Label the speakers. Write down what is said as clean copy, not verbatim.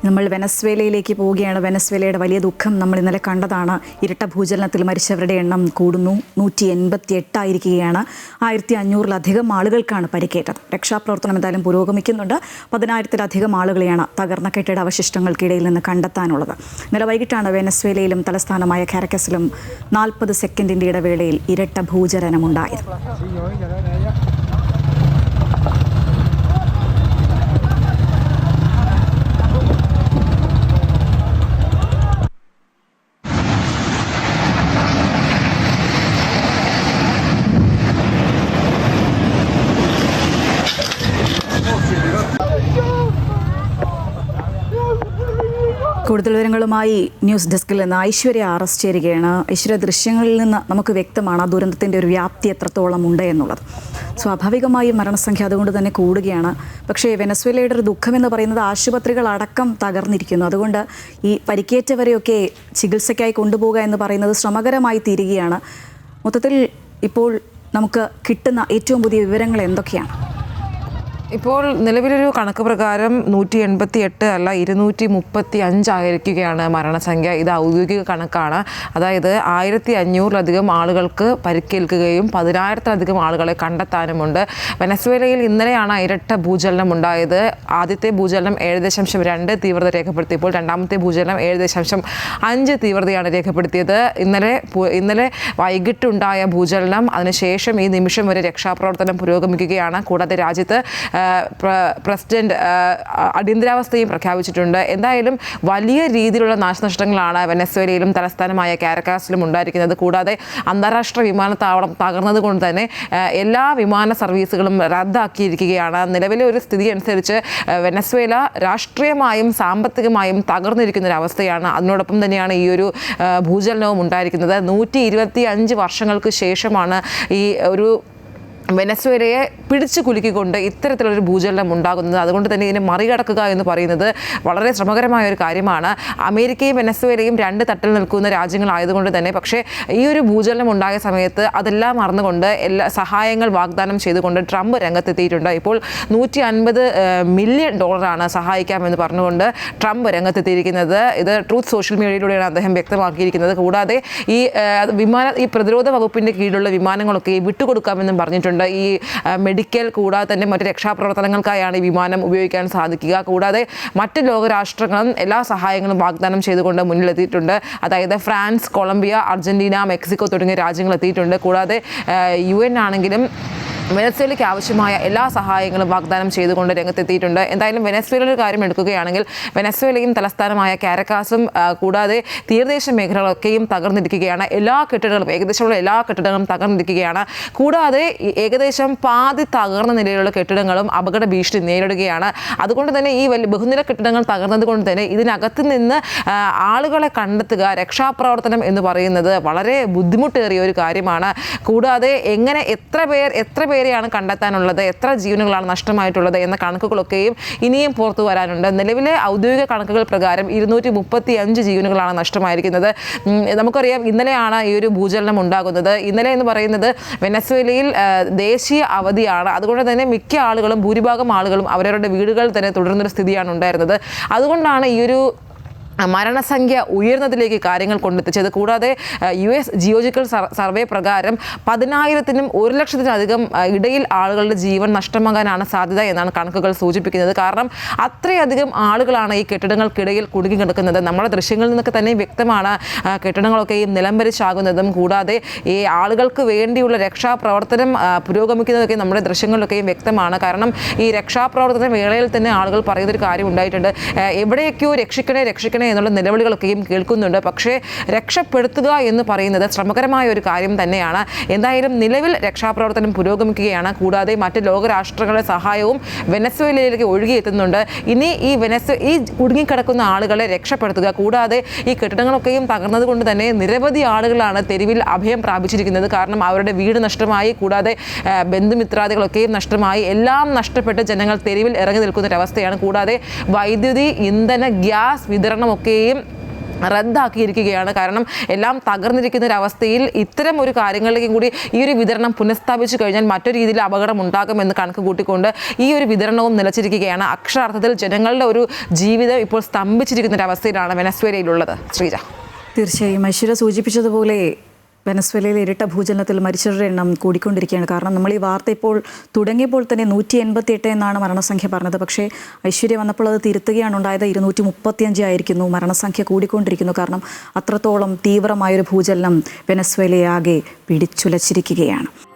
Speaker 1: നമ്മൾ വെനസ്വേലയിലേക്ക് പോവുകയാണ്. വെനസ്വേലയുടെ വലിയ ദുഃഖം നമ്മൾ ഇന്നലെ കണ്ടതാണ്. ഇരട്ട ഭൂചലനത്തിൽ മരിച്ചവരുടെ എണ്ണം കൂടുന്നു. 188 ആയിരിക്കുകയാണ്. 1500-ലധികം ആളുകൾക്കാണ് പരിക്കേറ്റത്. രക്ഷാപ്രവർത്തനം എന്തായാലും പുരോഗമിക്കുന്നുണ്ട്. 10,000-ലധികം ആളുകളെയാണ് തകർന്ന കെട്ടിട അവശിഷ്ടങ്ങൾക്കിടയിൽ നിന്ന് കണ്ടെത്താനുള്ളത്. ഇന്നലെ വൈകിട്ടാണ് വെനസ്വേലയിലും തലസ്ഥാനമായ കാരക്കസിലും 40 സെക്കൻഡിൻ്റെ ഇടവേളയിൽ ഇരട്ട ഭൂചലനമുണ്ടായത്. കൂടുതൽ വിവരങ്ങളുമായി ന്യൂസ് ഡെസ്കിൽ നിന്ന് ഐശ്വര്യ അറസ്റ്റ് ചെയ്യുകയാണ്. ഐശ്വര്യ, ദൃശ്യങ്ങളിൽ നിന്ന് നമുക്ക് വ്യക്തമാണ് ആ ദുരന്തത്തിൻ്റെ ഒരു വ്യാപ്തി എത്രത്തോളം ഉണ്ട് എന്നുള്ളത്. സ്വാഭാവികമായും മരണസംഖ്യ അതുകൊണ്ട് തന്നെ കൂടുകയാണ്. പക്ഷേ വെനസ്വേലയുടെ ഒരു ദുഃഖമെന്ന് പറയുന്നത് ആശുപത്രികളടക്കം തകർന്നിരിക്കുന്നു. അതുകൊണ്ട് ഈ പരിക്കേറ്റവരെയൊക്കെ ചികിത്സയ്ക്കായി കൊണ്ടുപോകുക എന്ന് പറയുന്നത് ശ്രമകരമായി തീരുകയാണ്. മൊത്തത്തിൽ ഇപ്പോൾ നമുക്ക് കിട്ടുന്ന ഏറ്റവും പുതിയ വിവരങ്ങൾ എന്തൊക്കെയാണ്?
Speaker 2: ഇപ്പോൾ നിലവിലൊരു കണക്ക് പ്രകാരം 188 അല്ല 235 ആയിരിക്കുകയാണ് മരണസംഖ്യ. ഇത് ഔദ്യോഗിക കണക്കാണ്. അതായത് 1500-ലധികം ആളുകൾക്ക് പരിക്കേൽക്കുകയും 10,000-ലധികം ആളുകളെ കണ്ടെത്താനുമുണ്ട്. വെനസ്വേലയിൽ ഇന്നലെയാണ് ഇരട്ട ഭൂചലനം ഉണ്ടായത്. ആദ്യത്തെ ഭൂചലനം 7.2 തീവ്രത രേഖപ്പെടുത്തിയപ്പോൾ രണ്ടാമത്തെ ഭൂചലനം 7.5 തീവ്രതയാണ് രേഖപ്പെടുത്തിയത്. ഇന്നലെ വൈകിട്ടുണ്ടായ ഭൂചലനം, അതിനുശേഷം ഈ നിമിഷം വരെ രക്ഷാപ്രവർത്തനം പുരോഗമിക്കുകയാണ്. കൂടാതെ രാജ്യത്ത് പ്രസിഡന്റ് അടിയന്തരാവസ്ഥയും പ്രഖ്യാപിച്ചിട്ടുണ്ട്. എന്തായാലും വലിയ രീതിയിലുള്ള നാശനഷ്ടങ്ങളാണ് വെനസ്വേലയിലും തലസ്ഥാനമായ കാരക്കാസിലും ഉണ്ടായിരിക്കുന്നത്. കൂടാതെ അന്താരാഷ്ട്ര വിമാനത്താവളം തകർന്നത് കൊണ്ട് തന്നെ എല്ലാ വിമാന സർവീസുകളും റദ്ദാക്കിയിരിക്കുകയാണ്. നിലവിലെ ഒരു സ്ഥിതി അനുസരിച്ച് വെനസ്വേല രാഷ്ട്രീയമായും സാമ്പത്തികമായും തകർന്നിരിക്കുന്ന ഒരു അവസ്ഥയാണ്. അതിനോടൊപ്പം തന്നെയാണ് ഈ ഒരു ഭൂചലനവും ഉണ്ടായിരിക്കുന്നത്. 125 വർഷങ്ങൾക്ക് ശേഷമാണ് ഈ ഒരു വെനസ്വേലയെ പിടിച്ചു കുലുക്കിക്കൊണ്ട് ഇത്തരത്തിലൊരു ഭൂചലനം ഉണ്ടാകുന്നത്. അതുകൊണ്ട് തന്നെ ഇതിനെ മറികടക്കുക എന്ന് പറയുന്നത് വളരെ ശ്രമകരമായ ഒരു കാര്യമാണ്. അമേരിക്കയും വെനസ്വേലയും രണ്ട് തട്ടിൽ നിൽക്കുന്ന രാജ്യങ്ങളായതുകൊണ്ട് തന്നെ, പക്ഷേ ഈ ഒരു ഭൂചലനം ഉണ്ടായ സമയത്ത് അതെല്ലാം മറന്നുകൊണ്ട് എല്ലാ സഹായങ്ങൾ വാഗ്ദാനം ചെയ്തുകൊണ്ട് ട്രംപ് രംഗത്തെത്തിയിട്ടുണ്ട്. ഇപ്പോൾ $150 മില്യൺ സഹായിക്കാമെന്ന് പറഞ്ഞുകൊണ്ട് ട്രംപ് രംഗത്തെത്തിയിരിക്കുന്നത്. ഇത് ട്രൂത്ത് സോഷ്യൽ മീഡിയയിലൂടെയാണ് അദ്ദേഹം വ്യക്തമാക്കിയിരിക്കുന്നത്. കൂടാതെ ഈ പ്രതിരോധ വകുപ്പിൻ്റെ കീഴിലുള്ള വിമാനങ്ങളൊക്കെ വിട്ടുകൊടുക്കാമെന്നും പറഞ്ഞിട്ടുണ്ട്. ഈ മെഡിക്കൽ കൂടാതെ തന്നെ മറ്റ് രക്ഷാപ്രവർത്തനങ്ങൾക്കായാണ് ഈ വിമാനം ഉപയോഗിക്കാൻ സാധിക്കുക. കൂടാതെ മറ്റ് ലോകരാഷ്ട്രങ്ങളും എല്ലാ സഹായങ്ങളും വാഗ്ദാനം ചെയ്തുകൊണ്ട് മുന്നിലെത്തിയിട്ടുണ്ട്. അതായത് ഫ്രാൻസ്, കൊളംബിയ, അർജന്റീന, മെക്സിക്കോ തുടങ്ങിയ രാജ്യങ്ങൾ എത്തിയിട്ടുണ്ട്. കൂടാതെ UN ആണെങ്കിലും വെനസ്വേലയ്ക്ക് ആവശ്യമായ എല്ലാ സഹായങ്ങളും വാഗ്ദാനം ചെയ്തുകൊണ്ട് രംഗത്തെത്തിയിട്ടുണ്ട്. എന്തായാലും വെനസ്വേലയുടെ കാര്യം എടുക്കുകയാണെങ്കിൽ വെനസ്വേലയും തലസ്ഥാനമായ കാരക്കാസും കൂടാതെ തീരദേശ മേഖലകളൊക്കെയും തകർന്നിരിക്കുകയാണ്. ഏകദേശമുള്ള എല്ലാ കെട്ടിടങ്ങളും തകർന്നിരിക്കുകയാണ്. കൂടാതെ ഏകദേശം പാതി തകർന്ന നിലയിലുള്ള കെട്ടിടങ്ങളും അപകട ഭീഷണി നേരിടുകയാണ്. അതുകൊണ്ട് തന്നെ ഈ ബഹുനില കെട്ടിടങ്ങൾ തകർന്നത് കൊണ്ട് തന്നെ ഇതിനകത്ത് നിന്ന് ആളുകളെ കണ്ടെത്തുക, രക്ഷാപ്രവർത്തനം എന്ന് പറയുന്നത് വളരെ ബുദ്ധിമുട്ടേറിയ ഒരു കാര്യമാണ്. കൂടാതെ എത്ര പേരെയാണ് കണ്ടെത്താനുള്ളത്, എത്ര ജീവനുകളാണ് നഷ്ടമായിട്ടുള്ളത് എന്ന കണക്കുകളൊക്കെയും ഇനിയും പുറത്തു വരാനുണ്ട്. നിലവിലെ ഔദ്യോഗിക കണക്കുകൾ പ്രകാരം 235 ജീവനുകളാണ് നഷ്ടമായിരിക്കുന്നത്. നമുക്കറിയാം ഇന്നലെയാണ് ഈ ഒരു ഭൂചലനം ഉണ്ടാകുന്നത്. ഇന്നലെ എന്ന് പറയുന്നത് വെനസ്വേലയിൽ ദേശീയ അവധിയാണ്. അതുകൊണ്ട് തന്നെ ഭൂരിഭാഗം ആളുകളും അവരവരുടെ വീടുകളിൽ തന്നെ തുടരുന്നൊരു സ്ഥിതിയാണ് ഉണ്ടായിരുന്നത്. അതുകൊണ്ടാണ് ഈ ഒരു മരണസംഖ്യ ഉയർന്നതിലേക്ക് കാര്യങ്ങൾ കൊണ്ടെത്തിച്ചത്. കൂടാതെ US ജിയോളജിക്കൽ സർവേ പ്രകാരം 10,000-നും 1,00,000-ത്തിനും ഇടയിൽ ആളുകളുടെ ജീവൻ നഷ്ടമാകാനാണ് സാധ്യത എന്നാണ് കണക്കുകൾ സൂചിപ്പിക്കുന്നത്. കാരണം അത്രയധികം ആളുകളാണ് ഈ കെട്ടിടങ്ങൾക്കിടയിൽ കുടുങ്ങി കിടക്കുന്നത്. നമ്മുടെ ദൃശ്യങ്ങളിൽ നിന്നൊക്കെ തന്നെ വ്യക്തമാണ് കെട്ടിടങ്ങളൊക്കെയും നിലംപരിശാകുന്നതും. കൂടാതെ ഈ ആളുകൾക്ക് വേണ്ടിയുള്ള രക്ഷാപ്രവർത്തനം പുരോഗമിക്കുന്നതൊക്കെ നമ്മുടെ ദൃശ്യങ്ങളിലൊക്കെയും വ്യക്തമാണ്. കാരണം ഈ രക്ഷാപ്രവർത്തന വേളയിൽ തന്നെ ആളുകൾ പറയുന്നൊരു കാര്യം ഉണ്ടായിട്ടുണ്ട്. എവിടെയൊക്കെയോ രക്ഷിക്കണേ എന്നുള്ള നിലവിളികളൊക്കെയും കേൾക്കുന്നുണ്ട്. പക്ഷേ രക്ഷപ്പെടുത്തുക എന്ന് പറയുന്നത് ശ്രമകരമായ ഒരു കാര്യം തന്നെയാണ്. എന്തായാലും നിലവിൽ രക്ഷാപ്രവർത്തനം പുരോഗമിക്കുകയാണ്. കൂടാതെ മറ്റ് ലോകരാഷ്ട്രങ്ങളുടെ സഹായവും വെനസ്വേലയിലേക്ക് ഒഴുകിയെത്തുന്നുണ്ട്. ഇനി ഈ കുടുങ്ങിക്കിടക്കുന്ന ആളുകളെ രക്ഷപ്പെടുത്തുക. കൂടാതെ ഈ കെട്ടിടങ്ങളൊക്കെയും തകർന്നത് കൊണ്ട് തന്നെ നിരവധി ആളുകളാണ് തെരുവിൽ അഭയം പ്രാപിച്ചിരിക്കുന്നത്. കാരണം അവരുടെ വീട് നഷ്ടമായി, കൂടാതെ ബന്ധുമിത്രാദികളൊക്കെയും നഷ്ടമായി, എല്ലാം നഷ്ടപ്പെട്ട് ജനങ്ങൾ തെരുവിൽ ഇറങ്ങി നിൽക്കുന്നൊരവസ്ഥയാണ്. കൂടാതെ വൈദ്യുതി, ഇന്ധന, ഗ്യാസ് വിതരണമൊക്കെയും റദ്ദാക്കിയിരിക്കുകയാണ്. കാരണം എല്ലാം തകർന്നിരിക്കുന്ന ഒരു അവസ്ഥയിൽ ഇത്തരം ഒരു കാര്യങ്ങളിലേക്കും കൂടി ഈ ഒരു വിതരണം പുനഃസ്ഥാപിച്ചു കഴിഞ്ഞാൽ മറ്റൊരു രീതിയിൽ അപകടം ഉണ്ടാകുമെന്ന് കണക്ക് കൂട്ടിക്കൊണ്ട് ഈ ഒരു വിതരണവും നിലച്ചിരിക്കുകയാണ്. അക്ഷരാർത്ഥത്തിൽ ജനങ്ങളുടെ ഒരു ജീവിതം ഇപ്പോൾ സ്തംഭിച്ചിരിക്കുന്ന ഒരു അവസ്ഥയിലാണ് വെനസ്വേലയിലുള്ളത്. ശ്രീജ,
Speaker 1: തീർച്ചയായും ഐശ്വര്യ സൂചിപ്പിച്ചതുപോലെ വെനസ്വേലയിലെ ഇരട്ട ഭൂചലനത്തിൽ മരിച്ചവരുടെ എണ്ണം കൂടിക്കൊണ്ടിരിക്കുകയാണ്. കാരണം നമ്മൾ ഈ വാർത്ത ഇപ്പോൾ തുടങ്ങിയപ്പോൾ തന്നെ 188 എന്നാണ് മരണസംഖ്യ പറഞ്ഞത്. പക്ഷേ ഐശ്വര്യ വന്നപ്പോൾ അത് തിരുത്തുകയാണ് ഉണ്ടായത്. 235 ആയിരിക്കുന്നു. മരണസംഖ്യ കൂടിക്കൊണ്ടിരിക്കുന്നു. കാരണം അത്രത്തോളം തീവ്രമായൊരു ഭൂചലനം വെനസ്വേലയെ ആകെ പിടിച്ചുലച്ചിരിക്കുകയാണ്.